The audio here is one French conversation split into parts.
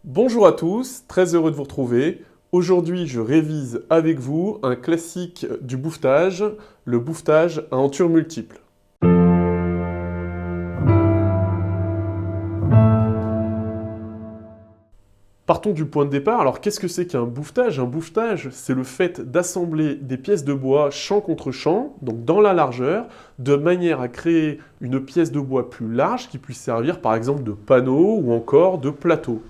Bonjour à tous, très heureux de vous retrouver. Aujourd'hui, je révise avec vous un classique du bouffetage, le bouffetage à enture multiple. Partons du point de départ. Alors, qu'est-ce que c'est qu'un bouffetage? Un bouffetage, c'est le fait d'assembler des pièces de bois champ contre champ, donc dans la largeur, de manière à créer une pièce de bois plus large qui puisse servir par exemple de panneau ou encore de plateau.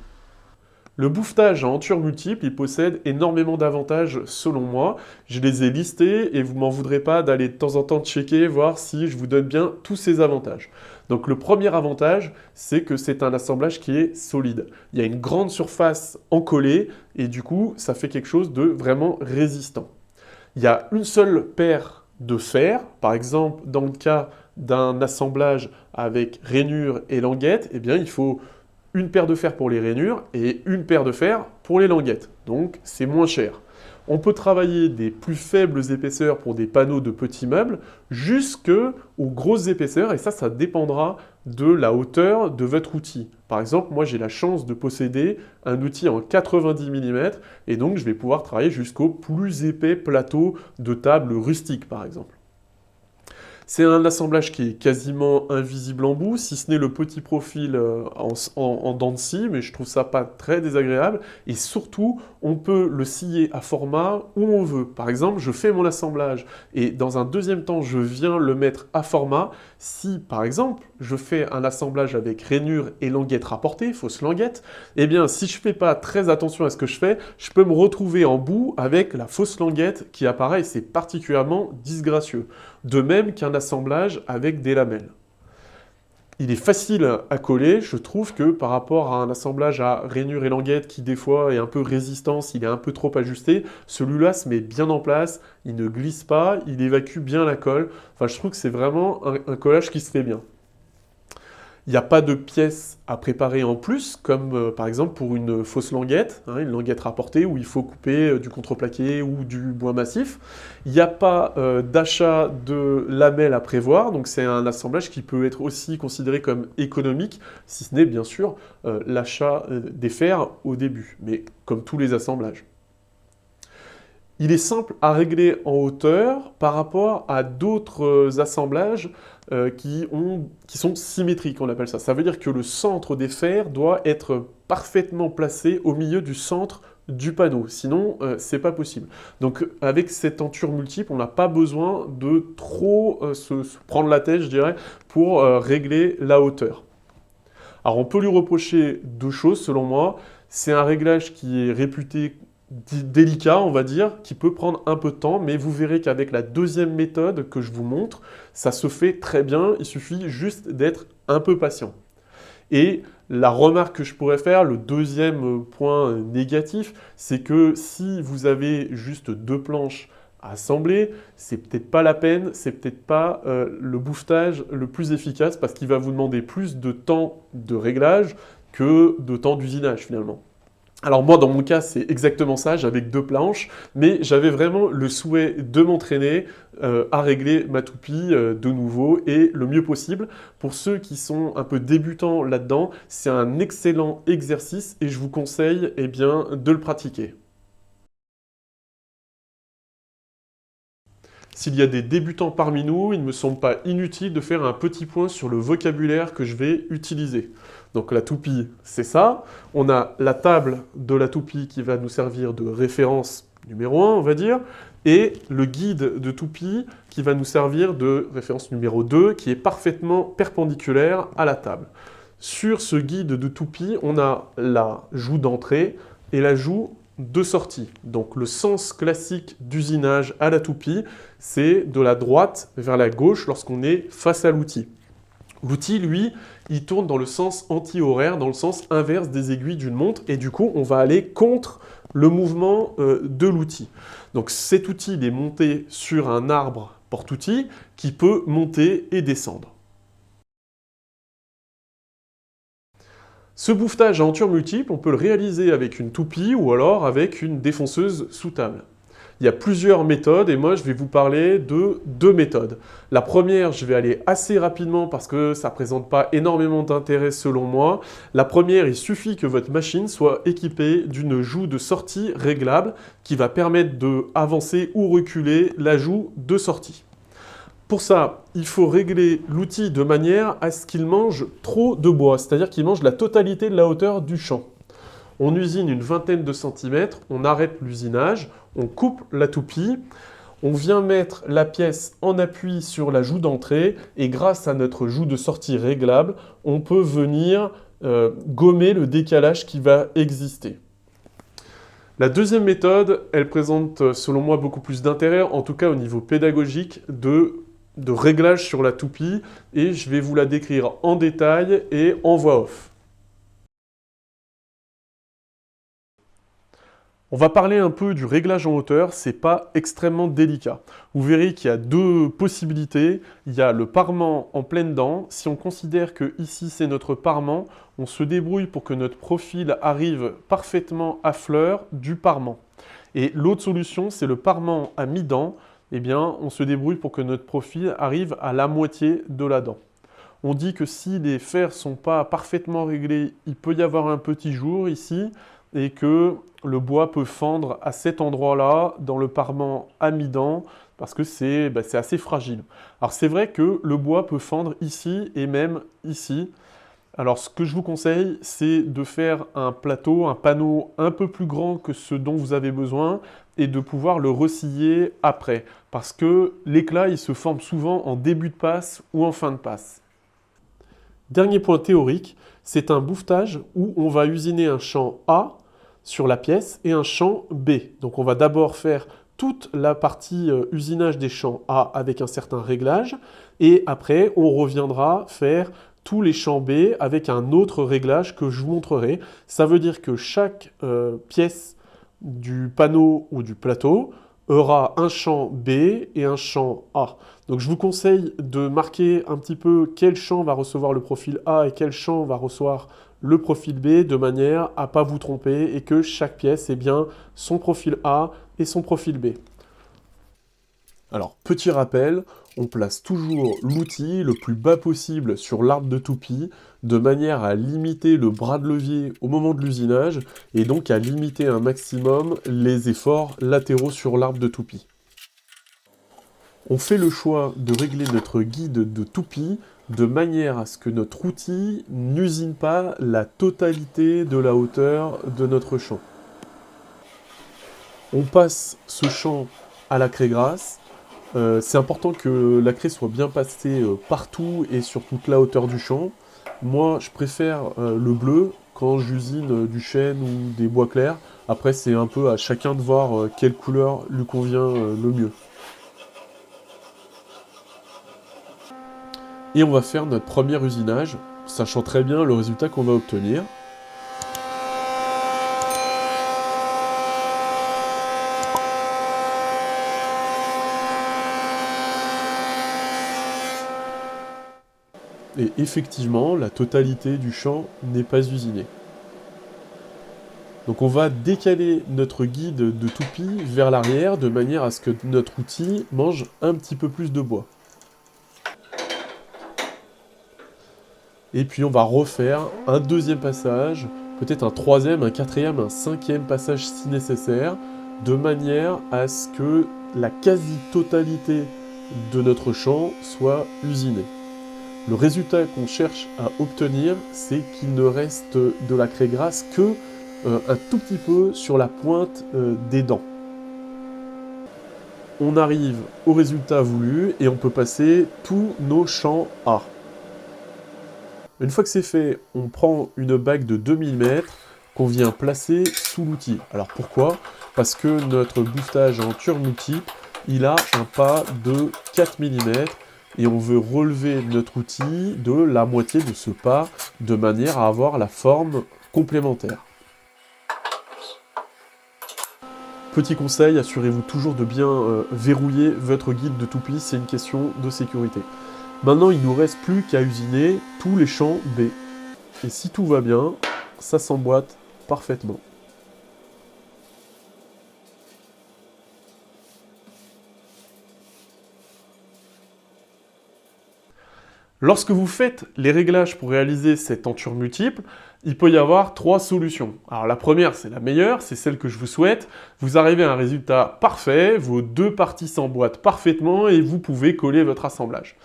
Le bouffetage à enture multiple, il possède énormément d'avantages selon moi. Je les ai listés et vous m'en voudrez pas d'aller de temps en temps checker, voir si je vous donne bien tous ces avantages. Donc le premier avantage, c'est que c'est un assemblage qui est solide. Il y a une grande surface encollée et du coup, ça fait quelque chose de vraiment résistant. Il y a une seule paire de fer, par exemple dans le cas d'un assemblage avec rainure et languette, eh bien il faut une paire de fer pour les rainures et une paire de fer pour les languettes. Donc c'est moins cher. On peut travailler des plus faibles épaisseurs pour des panneaux de petits meubles jusqu'aux grosses épaisseurs et ça dépendra de la hauteur de votre outil. Par exemple, moi j'ai la chance de posséder un outil en 90 mm et donc je vais pouvoir travailler jusqu'au plus épais plateau de table rustique par exemple. C'est un assemblage qui est quasiment invisible en bout, si ce n'est le petit profil en dents de scie, mais je trouve ça pas très désagréable. Et surtout, on peut le scier à format où on veut. Par exemple, je fais mon assemblage et dans un deuxième temps, je viens le mettre à format. Si, par exemple, je fais un assemblage avec rainure et languette rapportée, fausse languette, eh bien, si je fais pas très attention à ce que je fais, je peux me retrouver en bout avec la fausse languette qui apparaît et c'est particulièrement disgracieux. De même qu'un assemblage avec des lamelles. Il est facile à coller, je trouve que par rapport à un assemblage à rainure et languette qui des fois est un peu résistant, s'il est un peu trop ajusté, celui-là se met bien en place, il ne glisse pas, il évacue bien la colle. Enfin, je trouve que c'est vraiment un collage qui se fait bien. Il n'y a pas de pièces à préparer en plus, comme par exemple pour une fausse languette, hein, une languette rapportée où il faut couper du contreplaqué ou du bois massif. Il n'y a pas d'achat de lamelles à prévoir, donc c'est un assemblage qui peut être aussi considéré comme économique, si ce n'est bien sûr l'achat des fers au début, mais comme tous les assemblages. Il est simple à régler en hauteur par rapport à d'autres assemblages qui sont symétriques, on appelle ça. Ça veut dire que le centre des fers doit être parfaitement placé au milieu du centre du panneau, sinon c'est pas possible. Donc avec cette tenture multiple, on n'a pas besoin de trop se prendre la tête, je dirais, pour régler la hauteur. Alors on peut lui reprocher deux choses selon moi. C'est un réglage qui est réputé délicat, on va dire, qui peut prendre un peu de temps, mais vous verrez qu'avec la deuxième méthode que je vous montre, ça se fait très bien, il suffit juste d'être un peu patient. Et la remarque que je pourrais faire, le deuxième point négatif, c'est que si vous avez juste deux planches à assembler, c'est peut-être pas la peine, c'est peut-être pas le bouffetage le plus efficace parce qu'il va vous demander plus de temps de réglage que de temps d'usinage finalement. Alors moi, dans mon cas, c'est exactement ça, j'avais que deux planches, mais j'avais vraiment le souhait de m'entraîner à régler ma toupie de nouveau et le mieux possible. Pour ceux qui sont un peu débutants là-dedans, c'est un excellent exercice et je vous conseille eh bien, de le pratiquer. S'il y a des débutants parmi nous, il ne me semble pas inutile de faire un petit point sur le vocabulaire que je vais utiliser. Donc la toupie, c'est ça. On a la table de la toupie qui va nous servir de référence numéro 1, on va dire, et le guide de toupie qui va nous servir de référence numéro 2, qui est parfaitement perpendiculaire à la table. Sur ce guide de toupie, on a la joue d'entrée et la joue de sortie. Donc le sens classique d'usinage à la toupie, c'est de la droite vers la gauche lorsqu'on est face à l'outil. L'outil, lui, il tourne dans le sens anti-horaire, dans le sens inverse des aiguilles d'une montre, et du coup, on va aller contre le mouvement de l'outil. Donc cet outil, il est monté sur un arbre porte-outil qui peut monter et descendre. Ce bouffetage à enture multiple, on peut le réaliser avec une toupie ou alors avec une défonceuse sous table. Il y a plusieurs méthodes et moi je vais vous parler de deux méthodes. La première, je vais aller assez rapidement parce que ça ne présente pas énormément d'intérêt selon moi. La première, il suffit que votre machine soit équipée d'une joue de sortie réglable qui va permettre d'avancer ou reculer la joue de sortie. Pour ça, il faut régler l'outil de manière à ce qu'il mange trop de bois, c'est-à-dire qu'il mange la totalité de la hauteur du champ. On usine une vingtaine de centimètres, on arrête l'usinage, on coupe la toupie, on vient mettre la pièce en appui sur la joue d'entrée et grâce à notre joue de sortie réglable, on peut venir gommer le décalage qui va exister. La deuxième méthode, elle présente selon moi beaucoup plus d'intérêt, en tout cas au niveau pédagogique, de réglage sur la toupie et je vais vous la décrire en détail et en voix off. On va parler un peu du réglage en hauteur, c'est pas extrêmement délicat. Vous verrez qu'il y a deux possibilités. Il y a le parement en pleine dent. Si on considère que ici c'est notre parement, on se débrouille pour que notre profil arrive parfaitement à fleur du parement. Et l'autre solution, c'est le parement à mi-dent. Eh bien, on se débrouille pour que notre profil arrive à la moitié de la dent. On dit que si les fers ne sont pas parfaitement réglés, il peut y avoir un petit jour ici et que le bois peut fendre à cet endroit-là, dans le parement à mi-dent, parce que c'est assez fragile. Alors c'est vrai que le bois peut fendre ici et même ici. Alors ce que je vous conseille, c'est de faire un plateau, un panneau un peu plus grand que ce dont vous avez besoin et de pouvoir le ressiller après. Parce que l'éclat, il se forme souvent en début de passe ou en fin de passe. Dernier point théorique, c'est un bouffetage où on va usiner un champ A sur la pièce et un champ B. Donc on va d'abord faire toute la partie usinage des champs A avec un certain réglage et après on reviendra faire tous les champs B avec un autre réglage que je vous montrerai. Ça veut dire que chaque pièce du panneau ou du plateau aura un champ B et un champ A. Donc je vous conseille de marquer un petit peu quel champ va recevoir le profil A et quel champ va recevoir le profil B de manière à ne pas vous tromper et que chaque pièce ait bien son profil A et son profil B. Alors, petit rappel, on place toujours l'outil le plus bas possible sur l'arbre de toupie de manière à limiter le bras de levier au moment de l'usinage et donc à limiter un maximum les efforts latéraux sur l'arbre de toupie. On fait le choix de régler notre guide de toupie de manière à ce que notre outil n'usine pas la totalité de la hauteur de notre champ. On passe ce champ à la craie grasse. C'est important que la craie soit bien passée partout et sur toute la hauteur du champ. Moi, je préfère le bleu quand j'usine du chêne ou des bois clairs. Après, c'est un peu à chacun de voir quelle couleur lui convient le mieux. Et on va faire notre premier usinage, sachant très bien le résultat qu'on va obtenir. Et effectivement, la totalité du champ n'est pas usinée. Donc on va décaler notre guide de toupie vers l'arrière de manière à ce que notre outil mange un petit peu plus de bois. Et puis on va refaire un deuxième passage, peut-être un troisième, un quatrième, un cinquième passage si nécessaire, de manière à ce que la quasi-totalité de notre champ soit usinée. Le résultat qu'on cherche à obtenir, c'est qu'il ne reste de la craie grasse que un tout petit peu sur la pointe des dents. On arrive au résultat voulu et on peut passer tous nos champs A. Une fois que c'est fait, on prend une bague de 2 mm qu'on vient placer sous l'outil. Alors pourquoi? Parce que notre bouffetage en turn-outil, il a un pas de 4 mm et on veut relever notre outil de la moitié de ce pas de manière à avoir la forme complémentaire. Petit conseil, assurez-vous toujours de bien verrouiller votre guide de toupie, c'est une question de sécurité. Maintenant, il ne nous reste plus qu'à usiner tous les champs B. Et si tout va bien, ça s'emboîte parfaitement. Lorsque vous faites les réglages pour réaliser cette tenture multiple, il peut y avoir 3 solutions. Alors la première, c'est la meilleure, c'est celle que je vous souhaite. Vous arrivez à un résultat parfait, vos 2 parties s'emboîtent parfaitement et vous pouvez coller votre assemblage.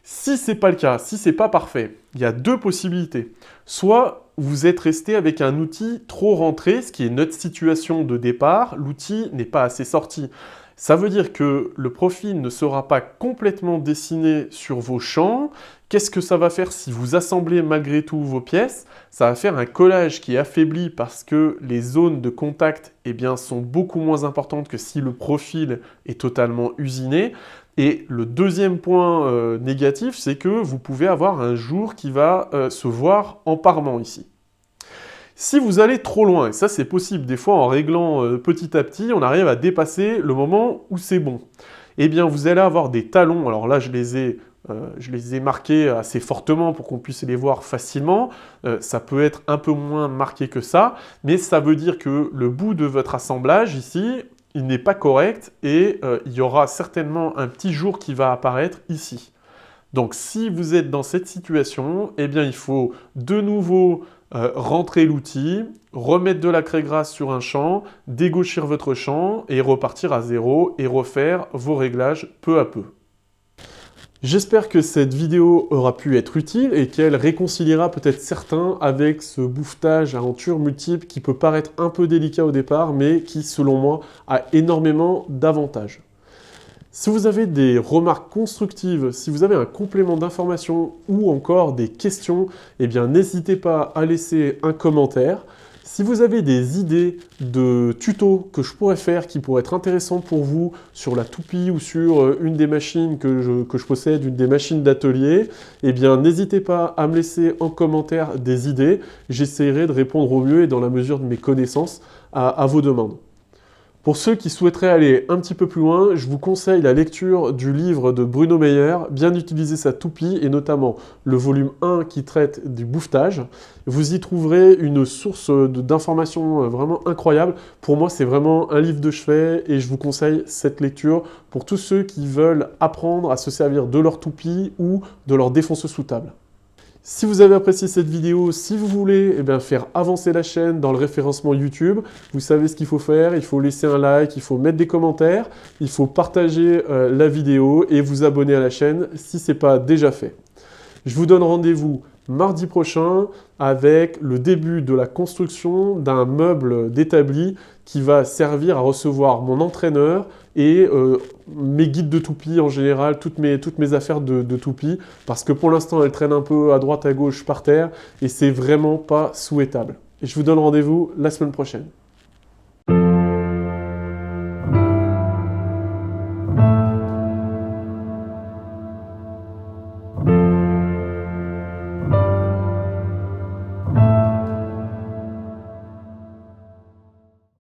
Si ce n'est pas le cas, si ce n'est pas parfait, il y a 2 possibilités. Soit vous êtes resté avec un outil trop rentré, ce qui est notre situation de départ, l'outil n'est pas assez sorti. Ça veut dire que le profil ne sera pas complètement dessiné sur vos champs. Qu'est-ce que ça va faire si vous assemblez malgré tout vos pièces? Ça va faire un collage qui est affaibli parce que les zones de contact sont beaucoup moins importantes que si le profil est totalement usiné. Et le deuxième point négatif, c'est que vous pouvez avoir un jour qui va se voir en parement ici. Si vous allez trop loin, et ça c'est possible, des fois en réglant petit à petit, on arrive à dépasser le moment où c'est bon. Eh bien vous allez avoir des talons, alors là je les ai marqués assez fortement pour qu'on puisse les voir facilement. Ça peut être un peu moins marqué que ça, mais ça veut dire que le bout de votre assemblage ici, il n'est pas correct et il y aura certainement un petit jour qui va apparaître ici. Donc si vous êtes dans cette situation, eh bien il faut de nouveau rentrer l'outil, remettre de la craie grasse sur un champ, dégauchir votre champ et repartir à zéro et refaire vos réglages peu à peu. J'espère que cette vidéo aura pu être utile et qu'elle réconciliera peut-être certains avec ce bouffetage à enture multiple qui peut paraître un peu délicat au départ, mais qui, selon moi, a énormément d'avantages. Si vous avez des remarques constructives, si vous avez un complément d'information ou encore des questions, eh bien n'hésitez pas à laisser un commentaire. Si vous avez des idées de tutos que je pourrais faire qui pourraient être intéressants pour vous sur la toupie ou sur une des machines que je possède, une des machines d'atelier, eh bien n'hésitez pas à me laisser en commentaire des idées. J'essaierai de répondre au mieux et dans la mesure de mes connaissances à vos demandes. Pour ceux qui souhaiteraient aller un petit peu plus loin, je vous conseille la lecture du livre de Bruno Meyer, Bien utiliser sa toupie, et notamment le volume 1 qui traite du bouffetage. Vous y trouverez une source d'informations vraiment incroyable. Pour moi, c'est vraiment un livre de chevet et je vous conseille cette lecture pour tous ceux qui veulent apprendre à se servir de leur toupie ou de leur défonceuse sous table. Si vous avez apprécié cette vidéo, si vous voulez faire avancer la chaîne dans le référencement YouTube, vous savez ce qu'il faut faire, il faut laisser un like, il faut mettre des commentaires, il faut partager la vidéo et vous abonner à la chaîne si ce n'est pas déjà fait. Je vous donne rendez-vous mardi prochain avec le début de la construction d'un meuble d'établi qui va servir à recevoir mon entraîneur et mes guides de toupie en général, toutes mes affaires de toupie, parce que pour l'instant elles traînent un peu à droite à gauche par terre et c'est vraiment pas souhaitable. Et je vous donne rendez-vous la semaine prochaine.